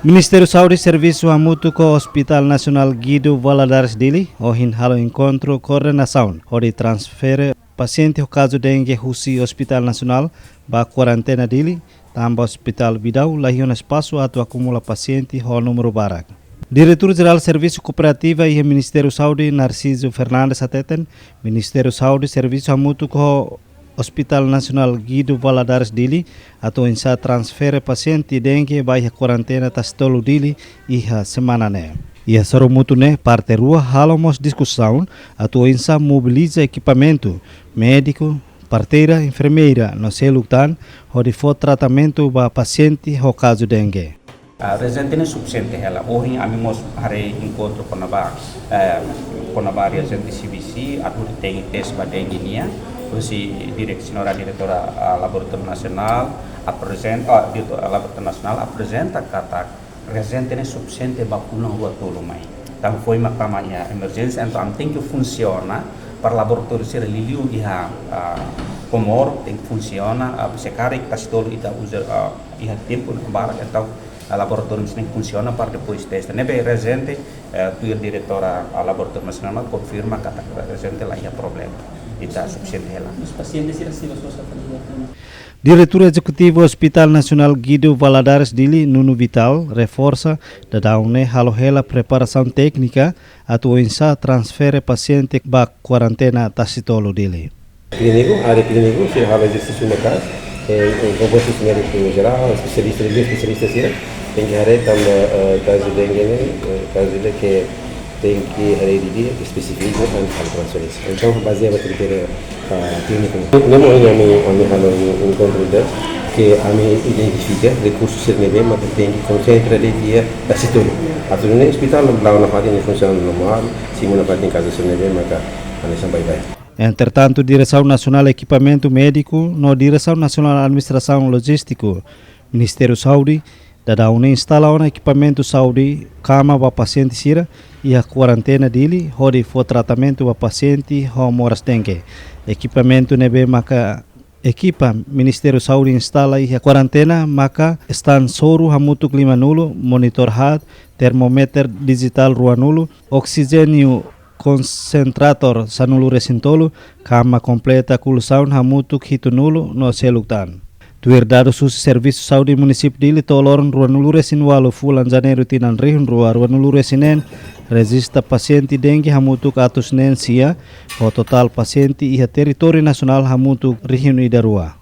Ministério Saúde Serviço Hamutu com Hospital Nacional Guido Valadares Dili, hoje halo encontro coordenação, onde transfere paciente o caso dengue Husi Hospital Nacional ba quarentena Dili, também Hospital Bidau, lahiona espaço atu acumula paciente ho número barak. Diretor-Geral Serviço Cooperativa e Ministério Saúde Narciso Fernandes Ateten, Ministério Saúde Serviço Hamutu com Hospital Nacional Guido Valadares Dili atau insa transfer paciente dengue baik quarentena tastolo Dili iha semana ne. Ia seru mutu ne parte rua halomos discussão atau insa mobiliza equipamento médico, parteira, enfermeira no selutan onde for tratamento ba paciente ho caso dengue. Residente suficiente ela. Hoje amimos hari encontro com a várias gente CBC atau tem teste ba dengue nia. Si Diretora Laboratório Nacional apresenta Laboratório Nacional apresenta kata residente suficiente vacuna rua tolo mai. Então foi uma campanha emergência então tem que funciona para laboratório ser liliu iha Comoro tem que funciona sekarang kasih tolo ita user iha tempo barak então laboratório tem que funciona para depois teste. Nebe residente tu Diretora Laboratório Nacional confirma kata residente lá ia problema. Os pacientes Diretor Executivo Hospital Nacional Guido Valadares Dili, Nuno Vital, reforça da daune halohela preparação técnica atau insa transfer paciente ba quarentena tasitolo Dili. Área clínico, se halo exercício na casa, composto médico geral, especialista de especialista tem que haretam caso dengue que tem que heredity específico dan transferência. Então, baseado no critério clínico. Não é halo encontro que a mim identifica recursos CNB, mas tem que concentrar de dia da situlu. Atau no hospital lá na parte funciona normal, se na parte em casa CNB, maka ane sampai baik. Entretanto, Direção Nacional Equipamento Médico, no Direção Nacional Administração Logístico, Ministério Saúde, da une instala um equipamento saúde cama para paciente sira e a quarentena dele onde for tratamento para paciente ho moras dengue. Equipamento nebe maka equipa Ministério Saúde instala e a quarentena maka stan soru hamutu klima nulo, monitor hat, termometer digital rua nulo, oxigênio concentrator sanulu resintolo, cama completa kulusaun hamutu hitu nulo no seluktan. Tuir dados sus serviço saúde município dili toloron rua nulu resin walo fulan janeiro tinan rihun rua nulu resinen resista paciente dengue hamutuk atus nen sia o total paciente iha território nacional hamutuk rihun ida rua.